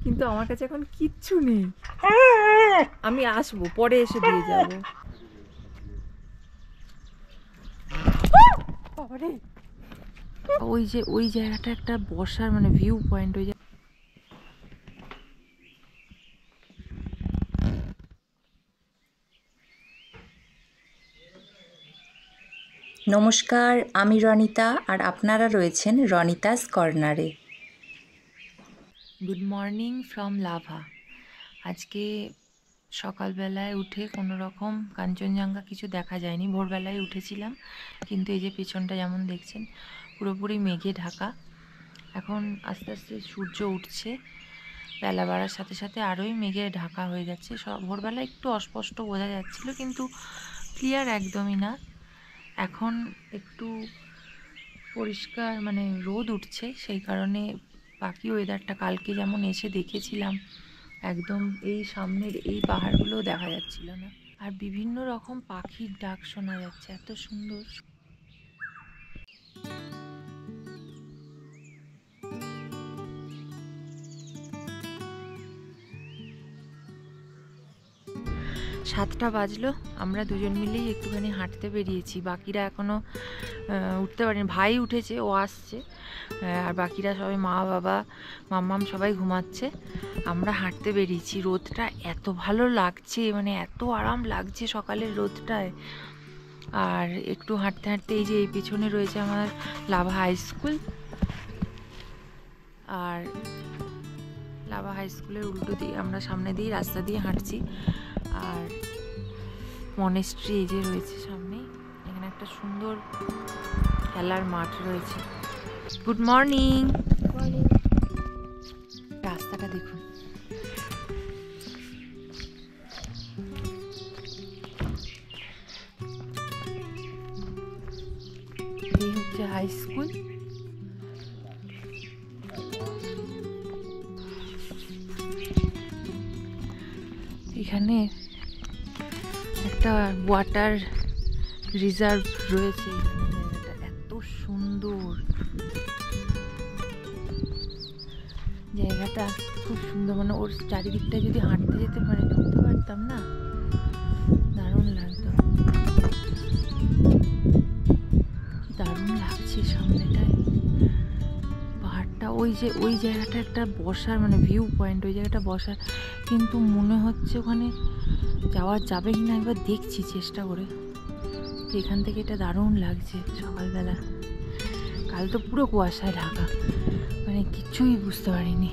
কিন্তু আমার কাছে এখন কিচ্ছু নেই। আমি আসবো, পরে এসে দিয়ে যাবো। ওই যে ওই জায়গাটা একটা বসার মানে ভিউ পয়েন্ট। ওই নমস্কার, আমি রনিতা আর আপনারা রয়েছেন রনিতাস কর্নারে। Good morning from lava. আজকে সকালবেলায় উঠে কোনো রকম কাঞ্চনজঙ্ঘা কিছু দেখা যায়নি। ভোরবেলায় উঠেছিলাম, কিন্তু এই যে পেছনটা যেমন দেখছেন পুরোপুরি মেঘে ঢাকা। এখন আস্তে আস্তে সূর্য উঠছে, বেলা বাড়ার সাথে সাথে আরোই মেঘে ঢাকা হয়ে যাচ্ছে। ভোরবেলা একটু অস্পষ্ট বোঝা যাচ্ছিল, কিন্তু ক্লিয়ার একদমই না। এখন একটু পরিষ্কার মানে রোদ উঠছে, সেই কারণে বাকি ওয়েদারটা কালকে যেমন এসে দেখেছিলাম একদম এই সামনের এই পাহাড়গুলো দেখা যাচ্ছিল না। আর বিভিন্ন রকম পাখির ডাক শোনা যাচ্ছে, এত সুন্দর। সাতটা বাজলো, আমরা দুজন মিলেই একটুখানি হাঁটতে বেরিয়েছি। বাকিরা এখনও উঠতে পারেনি। ভাই উঠেছে, ও আসছে, আর বাকিরা সবাই মা বাবা মাম্মাম সবাই ঘুমাচ্ছে। আমরা হাঁটতে বেরিয়েছি। রোদটা এত ভালো লাগছে, মানে এত আরাম লাগছে সকালের রোদটায়। আর একটু হাঁটতে হাঁটতে এই যে এই পিছনে রয়েছে আমার লাভা হাই স্কুল, আর লাভা হাই স্কুলের উল্টো দিয়ে আমরা সামনে দিয়ে রাস্তা দিয়ে হাঁটছি। আর মনেস্ট্রি এই যে রয়েছে সামনে, এখানে একটা সুন্দর খেলার মাঠ রয়েছে। Good morning. রাস্তাটা দেখুন, এই হচ্ছে হাই স্কুল। এখানে একটা ওয়াটার রিজার্ভ রয়েছে। জায়গাটা এত সুন্দর, জায়গাটা খুব সুন্দর। মানে ওর চারিদিকটা যদি হাঁটতে যেতে মানে ঢুকতে পারতাম না, দারুণ লাগতো। দারুণ লাগছে সামনেটায় পাহাড়টা। ওই যে ওই জায়গাটা একটা বসার মানে ভিউ পয়েন্ট, ওই জায়গাটা বসার, কিন্তু মনে হচ্ছে ওখানে যাওয়া যাবে কিনা একবার দেখছি চেষ্টা করে। এখান থেকে এটা দারুণ লাগছে সকালবেলা। কাল তো পুরো কুয়াশায় ঢাকা, মানে কিছুই বুঝতে পারিনি।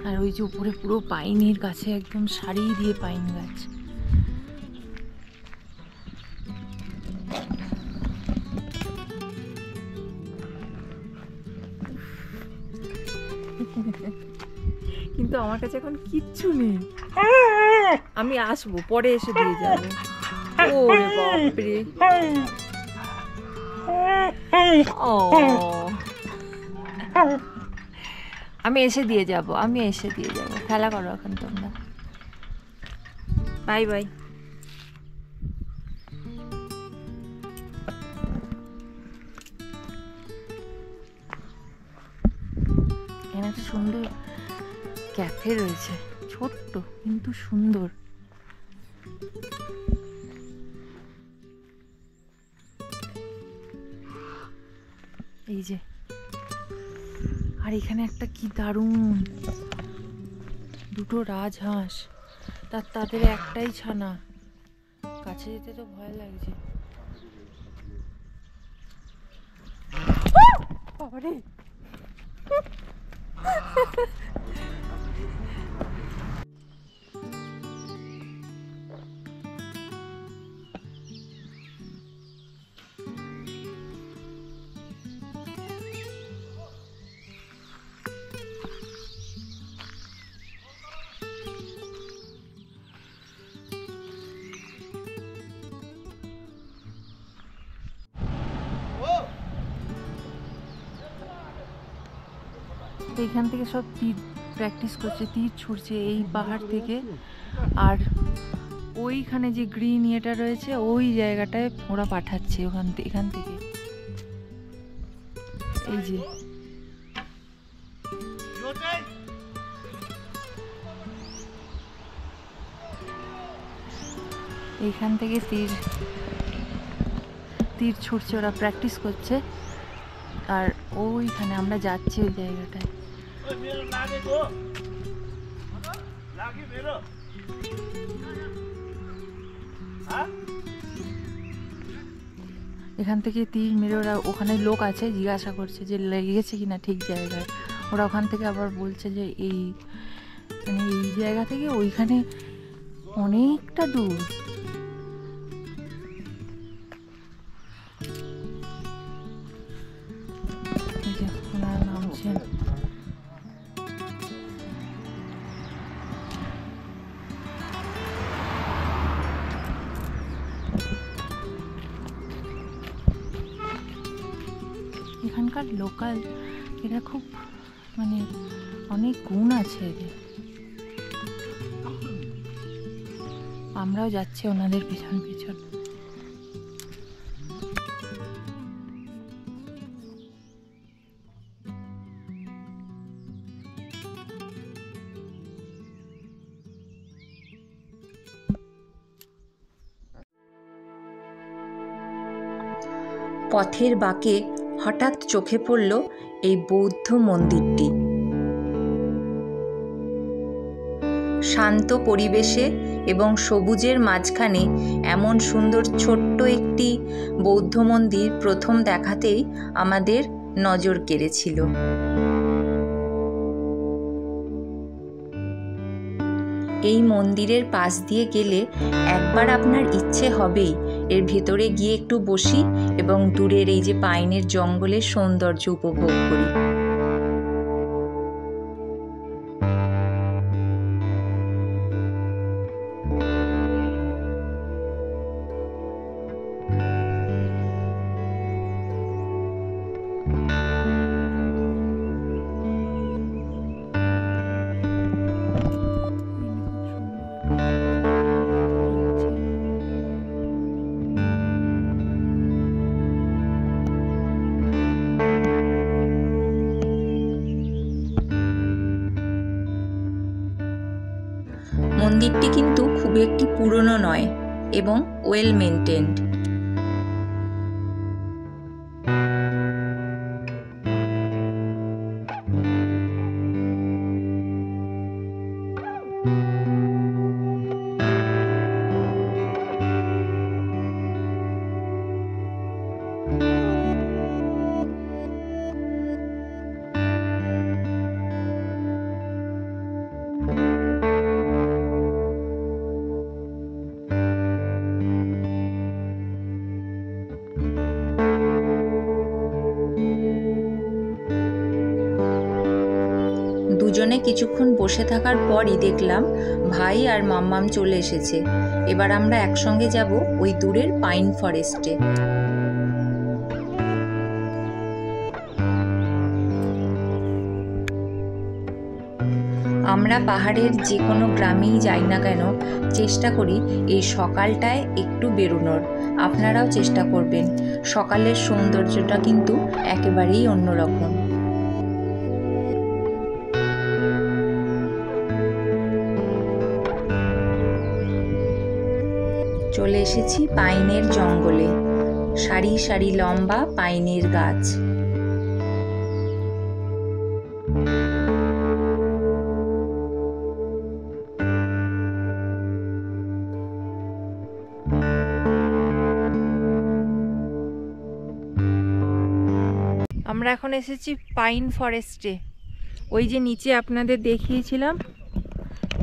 আর ওই যে উপরে পুরো পাইনের কাছে একদম সারি দিয়ে পাইন গাছ। কিন্তু আমার কাছে এখন কিচ্ছু নেই। আমি আসবো, পরে এসে দিয়ে যাবো। ওরে বাপরে, আমি এসে দিয়ে যাব, আমি এসে দিয়ে যাব। খেলা করো এখন তোমরা, বাই বাই। এখানে একটা সুন্দর ক্যাফে রয়েছে, ছোট্ট কিন্তু সুন্দর। এই যে, আর এখানে একটা কি দারুণ দুটো রাজহাঁস, তাদের একটাই ছানা। কাছে যেতে তো ভয় লাগছে। বাবারে, এইখান থেকে সব তীর প্র্যাকটিস করছে, তীর ছুটছে এই পাহাড় থেকে। আর ওইখানে যে গ্রিন ইয়েটা রয়েছে ওই জায়গাটায় ওরা পাঠাচ্ছে এখান থেকে। এই যে এইখান থেকে তীর ছুটছে, ওরা প্র্যাকটিস করছে। আর ওইখানে আমরা যাচ্ছি ওই জায়গাটায়। এখান থেকে তীর মেরে ওরা, ওখানে লোক আছে জিজ্ঞাসা করছে যে লেগেছে কিনা ঠিক জায়গায়। ওরা ওখান থেকে আবার বলছে যে এই মানে এই জায়গা থেকে ওইখানে অনেকটা দূর। ওনারা নামছেন। এখানকার লোকাল এরা খুব মানে অনেক গুণ আছে এদের। আমরাও যাচ্ছি ওনাদের পিছন পিছন। পথের বাঁকে হঠাৎ চোখে পড়ল এই বৌদ্ধ মন্দিরটি। শান্ত পরিবেশে এবং সবুজের মাঝখানে এমন সুন্দর ছোট্ট একটি বৌদ্ধ মন্দির প্রথম দেখাতেই আমাদের নজর কেড়েছিল। এই মন্দিরের পাশ দিয়ে গেলে একবার আপনার ইচ্ছে হবেই এর ভেতরে গিয়ে একটু বসি এবং দূরের এই যে পাইনের জঙ্গলের সৌন্দর্য উপভোগ করি। মন্দিরটি কিন্তু খুব একটি পুরনো নয় এবং ওয়েল মেনটেন্ড। দুজনে কিছুক্ষণ বসে থাকার পরই দেখলাম ভাই আর মাম্মাম চলে এসেছে। এবার আমরা একসঙ্গে যাব ওই দূরের পাইন ফরেস্টে। আমরা পাহাড়ের যে কোনো গ্রামেই যাই না কেন চেষ্টা করি এই সকালটায় একটু বেরোনোর। আপনারাও চেষ্টা করবেন, সকালের সৌন্দর্যটা কিন্তু একেবারেই অন্যরকম। চলে এসেছি পাইনের জঙ্গলে, সারি সারি লম্বা পাইনের গাছ। আমরা এখন এসেছি পাইন ফরেস্টে। ওই যে নিচে আপনাদের দেখিয়েছিলাম,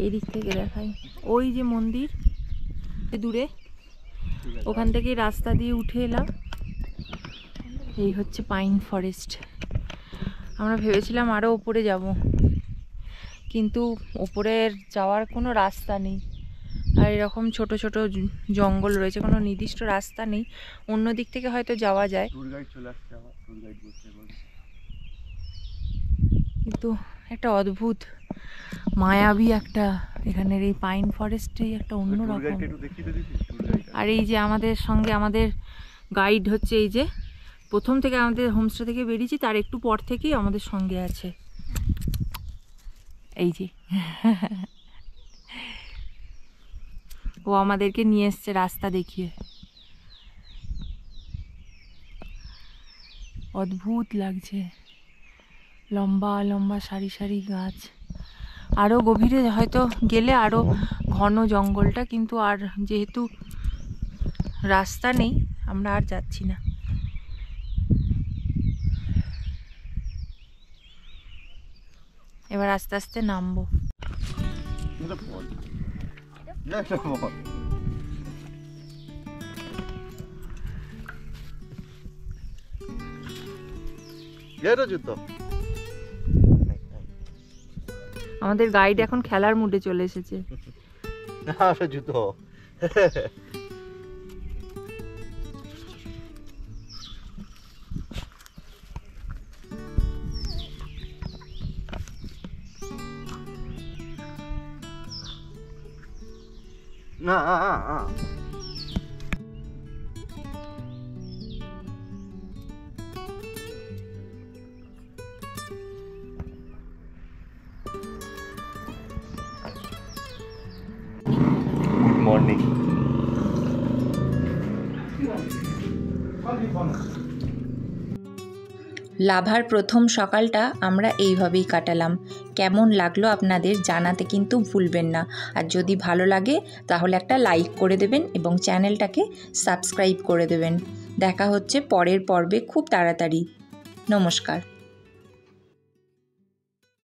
এই দিক থেকে দেখাই, ওই যে মন্দির দূরে, ওখান থেকে রাস্তা দিয়ে উঠে এলাম। এই হচ্ছে পাইন ফরেস্ট। আমরা ভেবেছিলাম আরও ওপরে যাব, কিন্তু ওপরের যাওয়ার কোনো রাস্তা নেই। আর এরকম ছোট ছোট জঙ্গল রয়েছে, কোনো নির্দিষ্ট রাস্তা নেই। অন্য দিক থেকে হয়তো যাওয়া যায়, কিন্তু একটা অদ্ভুত মায়াবী একটা এখানের এই পাইন ফরেস্টেই একটা অন্যরকম। আর এই যে আমাদের সঙ্গে আমাদের গাইড হচ্ছে, এই যে প্রথম থেকে আমাদের হোমস্টে থেকে বেরিয়েছি তার একটু পর থেকেই আমাদের সঙ্গে আছে এই যে। ও আমাদেরকে নিয়ে এসছে রাস্তা দেখিয়ে। অদ্ভুত লাগছে, লম্বা লম্বা সারি সারি গাছ। আরও গভীরে হয়তো গেলে আরও ঘন জঙ্গলটা, কিন্তু আর যেহেতু রাস্তা নেই আমরা আর যাচ্ছি না। এবার আস্তে আস্তে নামবো। আমাদের গাইড এখন খেলার মুডে চলে এসেছে। জুতো না মর্নিং। লাভার প্রথম সকালটা আমরা এইভাবেই কাটালাম। কেমন লাগলো আপনাদের জানাতে কিন্তু ভুলবেন না। আর যদি ভালো লাগে তাহলে একটা লাইক করে দেবেন এবং চ্যানেলটাকে সাবস্ক্রাইব করে দেবেন। দেখা হচ্ছে পরের পর্বে খুব তাড়াতাড়ি। নমস্কার।